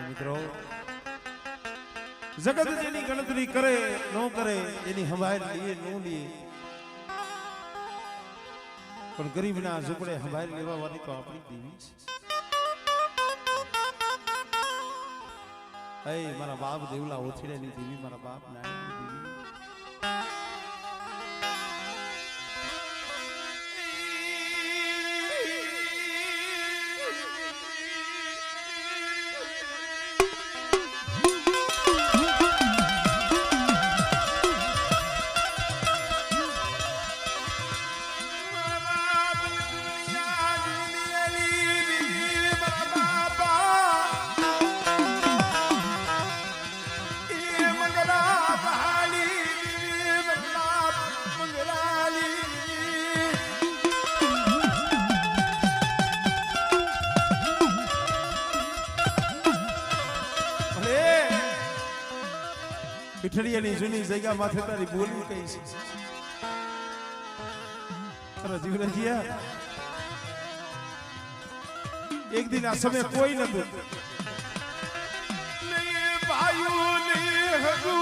મિત્રો જગત જેની ગણતરી કરે ન કરે એની સંભાળ લીએ ન લીએ પણ ગરીબના ઝૂંપડે સંભાળ લેવા વાળી તો આપણી દેવી છે મારા બાપ દેવલા ઓછીડાની દેવી મારા બાપ નારાયણની દેવી પીઠડીયાની જૂની જગ્યા માથે તારી બોલી કઈ છે અરે જીવરાજીયા એક દિન આ સમય કોઈ નતું નહીં ભાઈઓ નહીં હગુ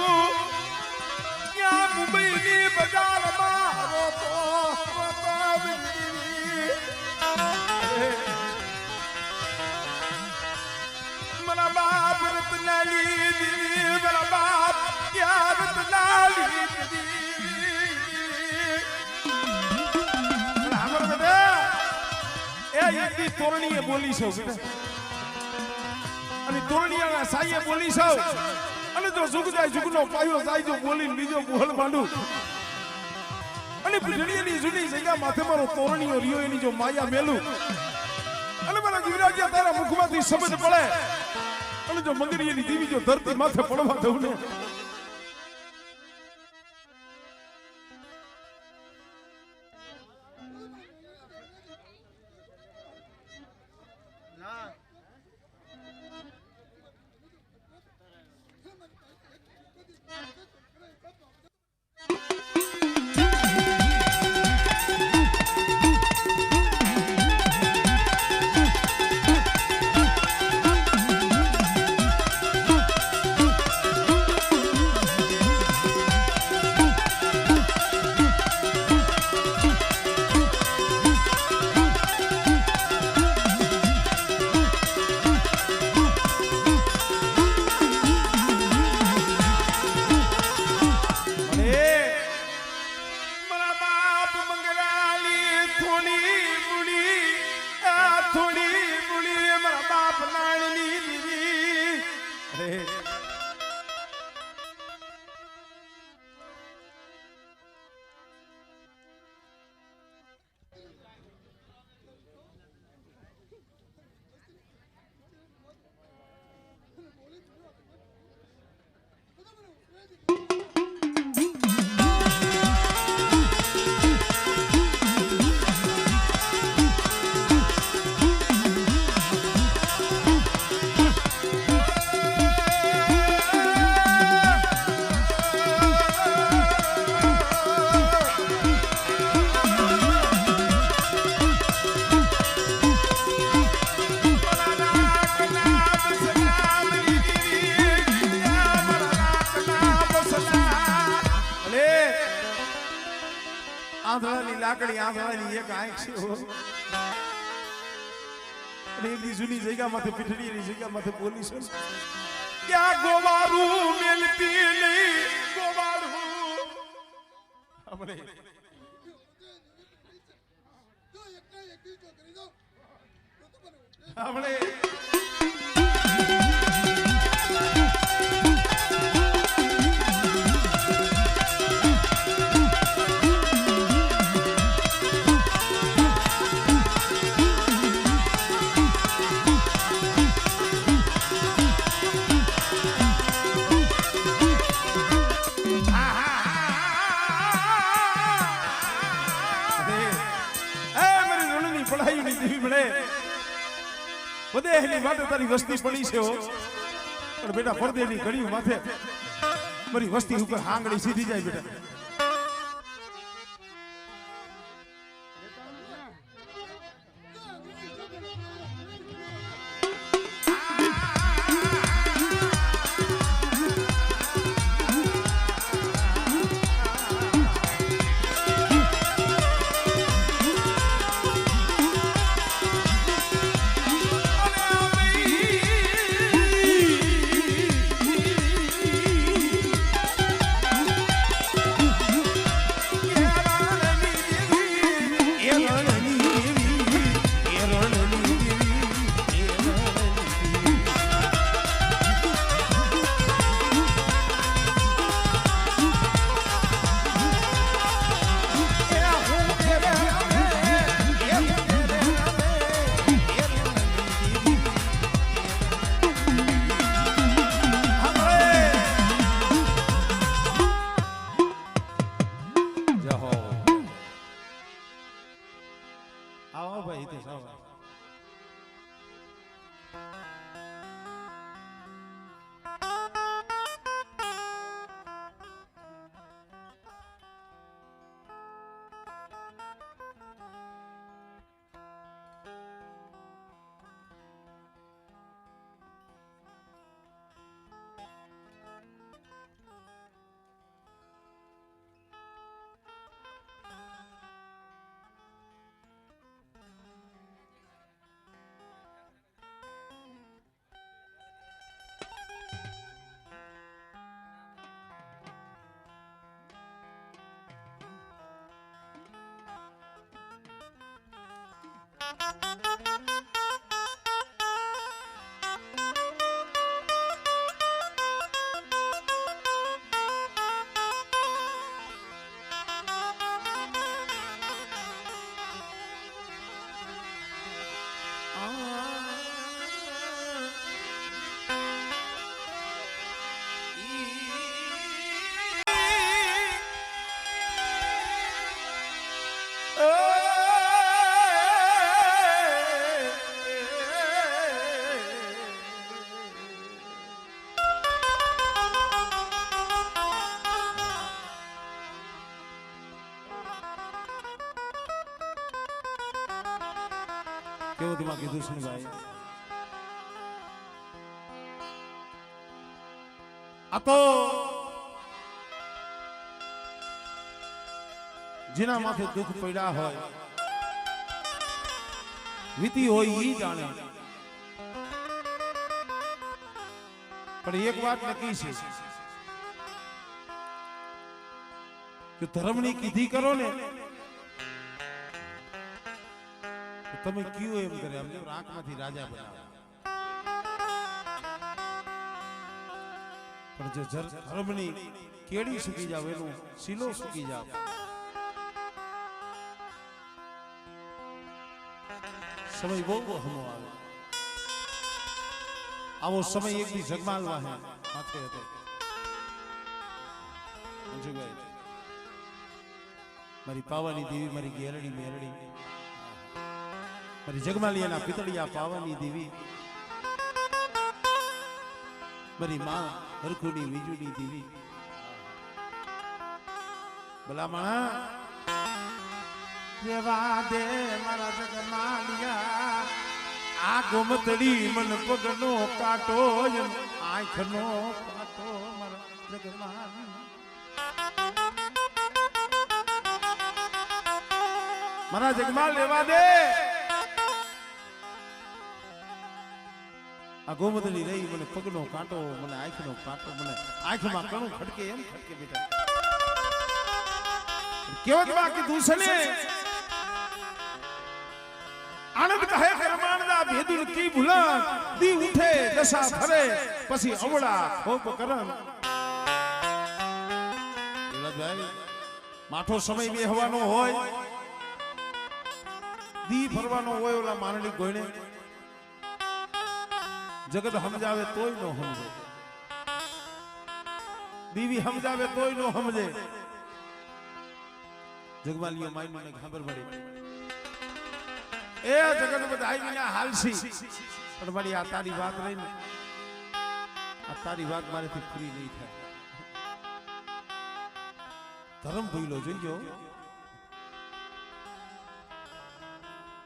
ક્યાં મુંબઈની બજારમાં રોતો મારા બાપ રતનાલી દીદી મારા બાપ યાર રતનાલી દીદી અમાર બેટા એ યદી તોરણીએ બોલી છો બેટા અને તોરણીયાના સાઈએ બોલી છો અને જો જુગ જાય જુગનો પાયો જાય જો બોલીને બીજો બોલ માંડું અને પીઠડીની જૂની જગ્યા માથે મારો તોરણીયો રિયો એની જો માયા મેલું અને મારા જીવરાજ્યા તારા મુખમાંથી શબ્દ પડે અને જો મંગરીની દેવી જો ધરતી માથે પડવા દઉં ને આંધળાની લાકડી આંધળાની એક આંખ છે અને એકની જૂની જગ્યામાંથી પીઠડીની જગ્યામાંથી બોલી છે ક્યાં ગોવારું મેલતી નહીં ગોવારું આપણે બધેની માટે તારી વસ્તી પડી છે પણ બેટા પડદેની ઘડી માથે મારી વસ્તી ઉપર હાંગડી સીધી જાય બેટા દુશ્મનભાઈ આ તો જેના માથે દુઃખ પડ્યા હોય વીતી હોય ઈ જાણે પણ એક વાત નક્કી છે કે ધર્મની કીધી કરો ને તો તમે કયો એમ કરે આમ રાંકમાંથી રાજા બનાવે પણ જો ધર્મની કેડી સુકી જાવ એનું શીલો સુકી જાવ સમય બહુ હમો આવે આવો સમય એક દી જગમાલવા હે માથે હતો અંજુભાઈ મારી પાવાની દેવી મારી ગેરડી મેરડી મારી જગમાલિયાના પિતળિયા પાવાની દેવી મારી માં હરખુની વીજુની દેવી ભલામણા દેવા દે મારા જગમાલિયા આ ગોમતડી મન પગનો કાટો આંખનો કાટો મારા જગમાલ મારા જગમાલ લેવા દે આ ગોમતડી રહી મને પગનો કાંટો મને આંખનો કાંટો મને આંખમાં કણું ખડકે એમ ખડકે બેટા કેવત બાકી દૂસને આનંદ કહે કરમાણના ભેદુન કી ભૂલા દી ઉઠે દશા ભરે પછી અવળા ખોપ કરન ભાઈ માઠો સમય બેહવાનો હોય દી ફરવાનો હોય ઓલા માનડી ગોયણે જગત સમજાવે તોય નો સમજે દીવી સમજાવે તોય નો સમજે જગમાલીઓ માઈનું ને ખબર પડી એ જગત બધા વિના હાલસી પણ મારી આ તારી વાત રહી ને આ તારી વાત મારેથી પૂરી નહીં થાય ધર્મ ભૂલો જોઈજો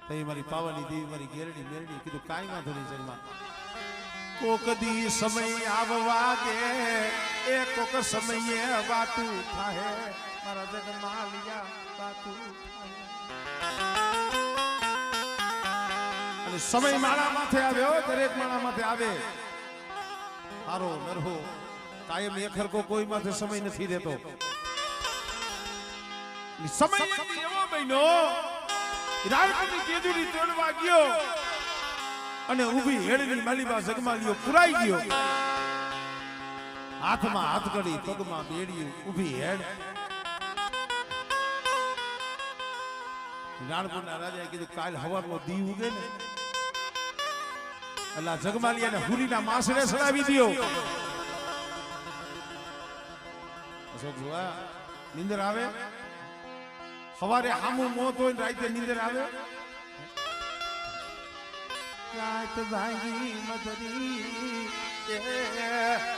તઈ મારી પાવાની દેવી મારી ગેરડી મેરડી કીધું કાઈ વાંધો નહીં જન્મા કોક દી સમય આવવા દે એ કોક સમયે વાતું થાય મારા જગમાલિયા વાતું અને સમય માળા માથે આવ્યો દરેક માળા માથે આવે હારો નરહો કાયમ એકરકો કોઈ માથે સમય નથી દેતો સમય એવો મહિનો રાણકની કેદુરી તોડવા ગયો અને ઊભી હેડની માલીબા જગમાલિયો પુરાઈ ગયો હાથમાં હાથકડી પગમાં બેડિયું ઊભી હેડ રાણપુરના રાજાએ કીધું કાલ હવારનો દી ઉગે ને અલ્લા જગમાલિયાને હુરીના માસરે સડાવી દિયો અશોક જોવા નીંદર આવે સવારે હામું મોત હોય રાતે નીંદર આવે રાત ભાગી મધરી એ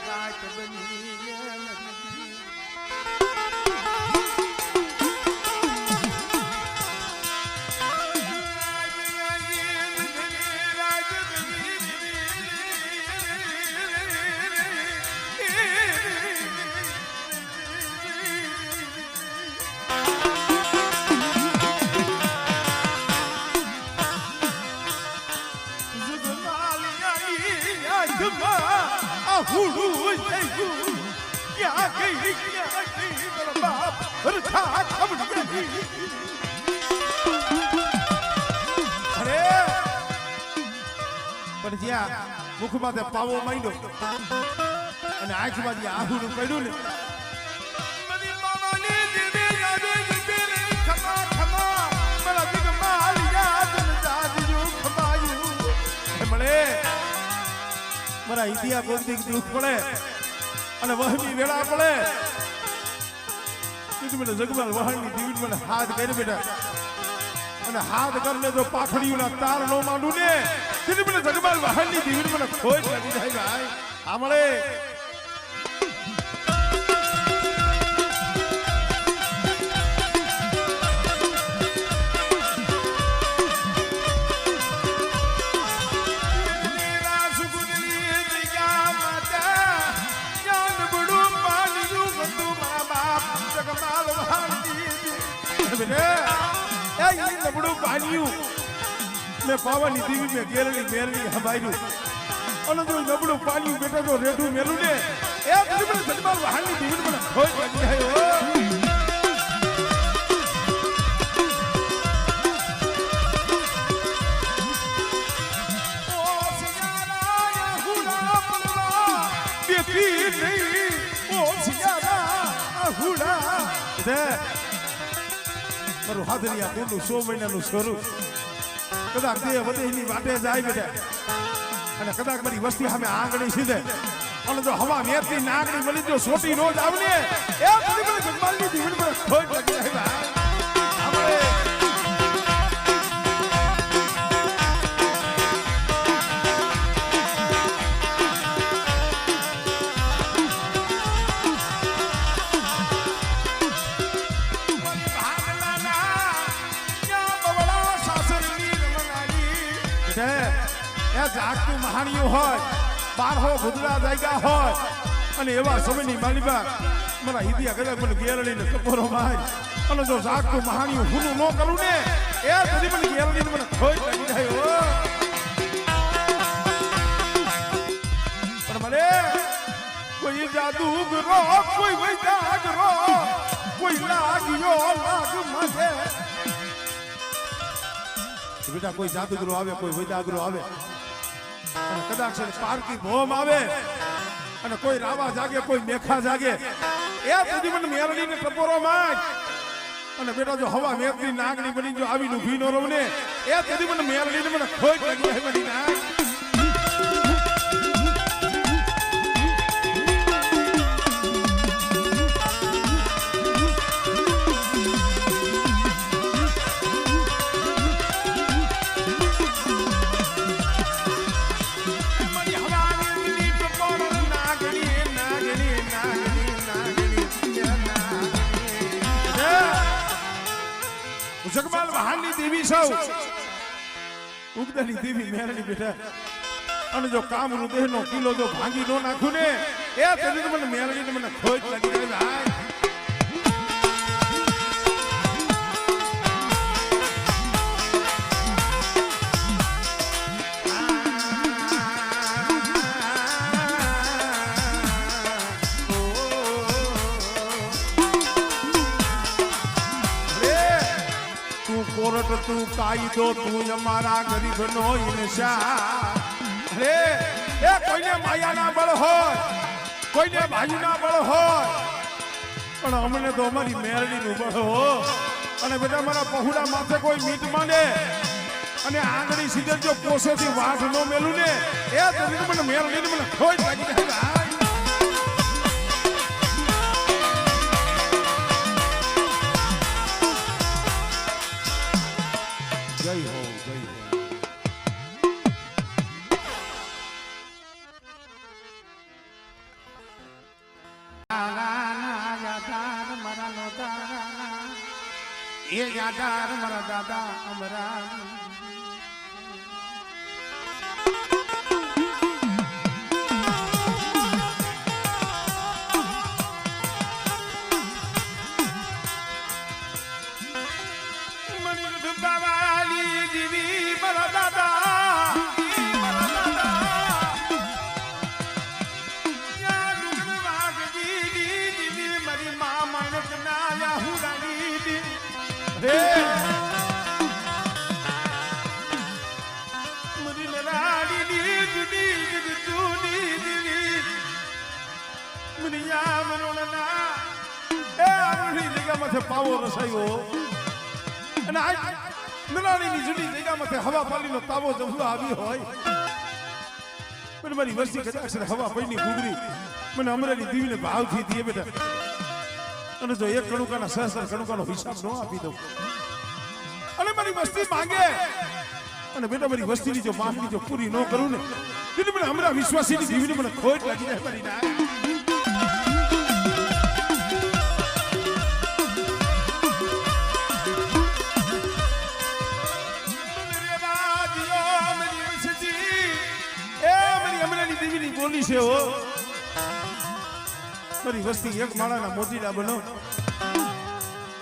રાત બની પણ જ્યાં મુખમાં તે પાવો માંડ્યો અને આંખમાં જે આહુનું પડ્યું ને મારા ઇતિહાસ ગોમતી દુઃખ પડે અને વહમી વેળા પડે મને જગમાલ વહાણની દીવી મને હાથ કરી બેટા અને હાથ કરીને જો પાખડીઓના તાર નો માંડું ને તેથી મને જગમાલ વહાણની દીવી મને ખોટ લાગી જાય ભાઈ આમળે બેટે એ નબળું પાણ્યું મેં પાવાની દીવી મેં ગેરડી મેરડી હબાર્યું અને જો નબળું પાણ્યું બેટા તો રેઢું મેલું ને એ મને જન્માર વહાણની દીવી મને ખોઈ લાગી જાય મારું હાથરિયા કોનું 100 મહિનાનું સ્વરૂપ કદાચ તે વધેની વાટે જાય બેટા અને કદાચ મારી વસ્તી સામે આંગળી સીધે અને જો હવા મેરતી નાગણી મળી જો સોટી રોજ આવને એ બધી મને જગમાલની દીવન પર ખોટ લાગી જાય આપણે જાગતું મહાણીયું હોય બારહો ભૂદડા જાગ્યા હોય અને એવા સમયની માલિબા મારા હિદિયા કદાચ મને ગેરડીને કપોરો માય અને જો જાગતું મહાણીયું હુનું ન કરું ને એ બધી મને ગેરડીને મને ખોઈ લાગી જાય પણ મને કોઈ જાદુગરો કોઈ વૈદાગરો કોઈ લાગ્યો લાગ મને બેટા કોઈ જાદુગરો આવે કોઈ વૈદાગરો આવે અને કદાચ પારકી ભોમ આવે અને કોઈ રાવા જાગે કોઈ મેખા જાગે એ બધી મને મેરડીને ટપોરો માગ અને બેટા જો હવા મેરડી નાગણી બની જો આવીને ઊભી ન રહું ને એ બધી મને મેરડીને મને ખોટ લાગી જાય બની નાગ જગમાલ વહાણની દેવી સૌ ઉગદાની દેવી મેરણી બેઠા અને જો કામ હૃદયનો કિલો જો ભાંગી ન નાખું ને એ તેથી મને મેરણીને મને ખોટ લાગી જાય કોરટ તું કાયદો તું અમારા ગરીબનો ઇન્સાન અરે એ કોઈને માયાના બળ હોય કોઈને ભાઈના બળ હોય પણ અમને તો અમારી મેરડીનું બળ હો અને બેટા મારા પहुડા માથે કોઈ મીટ માંડે અને આંગળી સીધે જો પોસેથી વાઢ ન મેલું ને એ તો મને મેરડીને મને ખોટ લાગી જાય જય હો જય હો એ યાદાર મારા દાદા અમરા પાવો રસાયો અને નલાણીની જુદી જગ્યામાંથી હવા પાલીનો તાવો જમલો આવી હોય પણ મારી વસ્તી કદાચ હવા પૈની ગુગરી મને અમરેલી દીવીને ભાવથી દીએ બેટા અને જો એક કણુકાના સહસ્ર કણુકાનો હિસાબ ન આપી દઉં અને મારી વસ્તી માંગે અને બેટા મારી વસ્તીની જો માંગણી જો પૂરી ન કરું ને એટલે મને હમણાં વિશ્વાસીની દીવીને મને ખોટ લાગી જાય મારી ના બોલી છે હો મારી વસ્તી એક માળાના મોતીડા બનો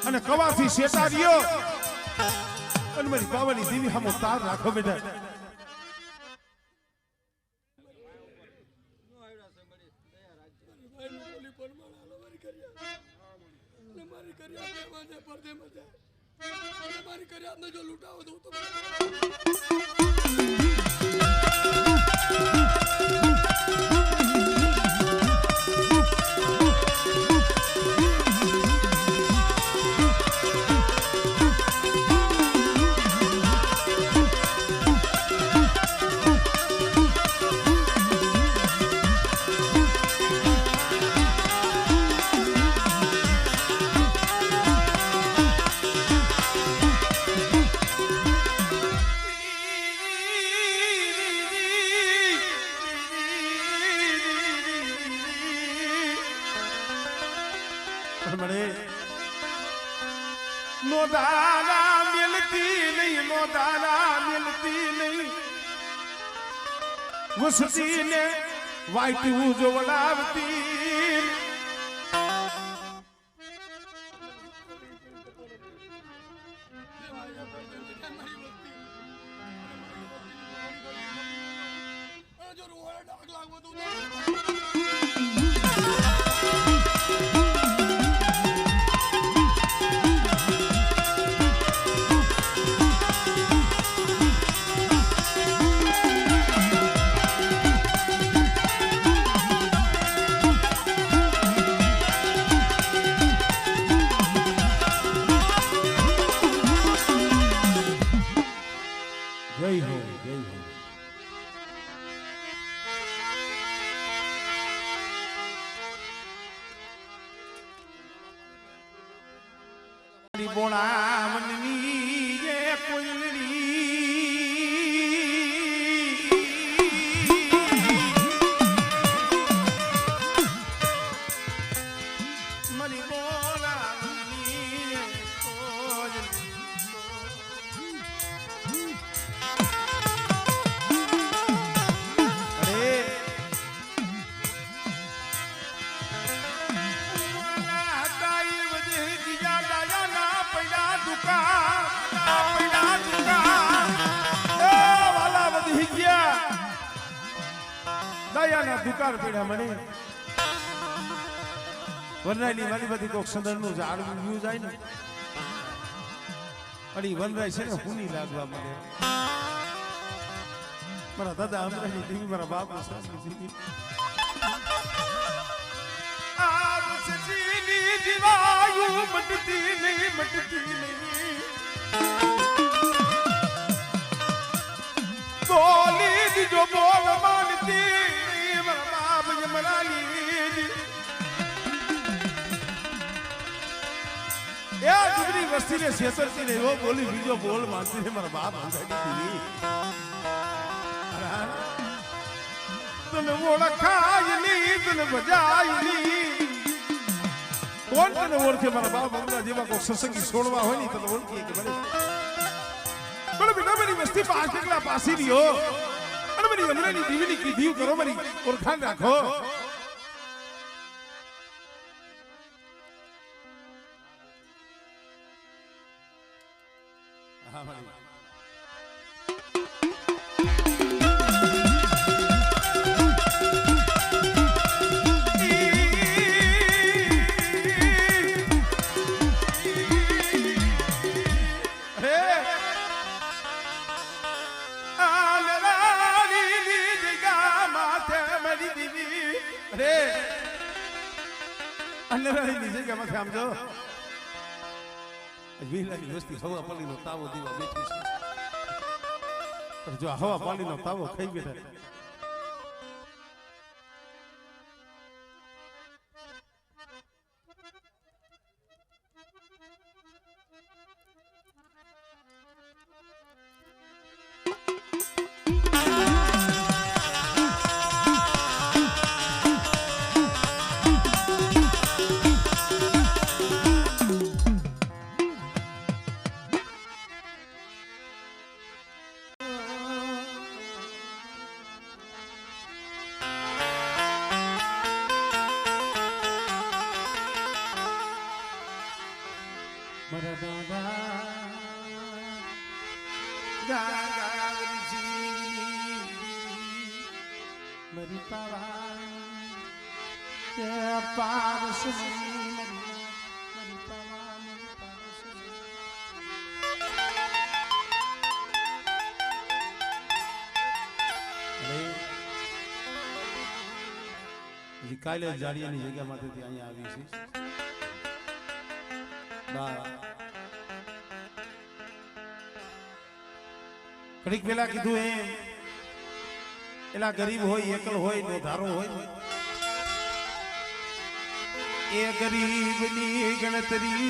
અને કવાથી શેતા રહ્યો અને મારી બાવાની દેવી સામો તાર રાખો બેટા. જો લૂંટાવો દઉં તો નો દાના મિલતી નહીં, નો દાના મિલતી નહીં, વસતી ને વાઈટું જો વલાવતી. જો રોડ ડાક લાગવો તો જય હો, જય હો. બોણાવની એ કોયલડી મરી બોણાવની એ કોયલડી. દયાના દુકાર પડ્યા મને વનરાયની મારી બધી કોક સદરનું ઝાડ વ્યૂ જાય ને અડી વનરાય છે ને હુની લાગવા મને મારા દાદા અમરાની દેવી મારા બાપ સાસરી આ સજીની દીવાયું મટતી નહીં, મટતી નહીં. બોલી દીજો બોલ માનતી મારા બાપ યમરાની એ દુબળી વસ્તીને છેતરતી ને એવો બોલી બીજો બોલ માનતી ને મારા બાપ અંધાડી તને ઓળખાય નહીં, તને બજાય નહીં. કોણ તને ઓળખે? મારા બાપ હમણાં જેવા કોઈ સત્સંગી છોડવા હોય ને તને ઓળખીએ કે મને પણ બેટા મારી વસ્તી પાંચ એકલા પાસી રહ્યો અને મારી હમણાંની દીવીની કીધી કરો, મારી ઓળખાણ રાખો. હા મારી અનરાની જગ્યામાં આમ જો વિલાની વસ્તી હવા પાણીનો તાવો દીવા બેઠી છે, પણ જો હવા પાણીનો તાવો ખાઈ બેઠા મરી પાવા કે પારસ મરી પાવા મરી પારસ હજી કાલે જાડિયાની જગ્યામાંથી અહીંયા આવી છે ઘડીક પેલા કીધું એમ એલા ગરીબ હોય એકલ હોય નો ધારો હોય એ ગરીબની ગણતરી